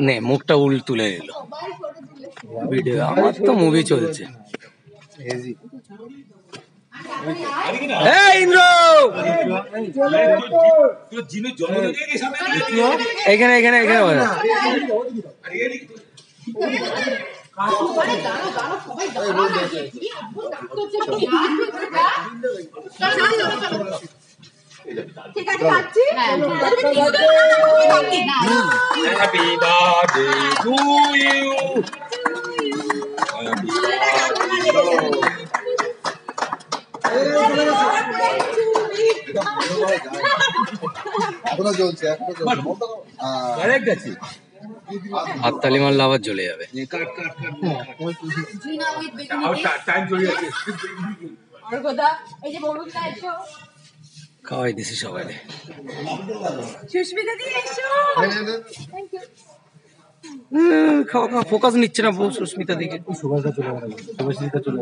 নে মুখটা তুলে নিল ভিডিও। আমার তো মুভি চলছে। ইন্দ্র এখানে এখানে এখানে ঠিক আছে খাচ্ছি। Happy birthday to you. হাততালি মারলে আবার জ্বলে যাবে। খাওয়াই দিছি সবাই। খাওয়া খাওয়া ফোকাস নিচ্ছে না বউ সুস্মিতা দিকে। চলে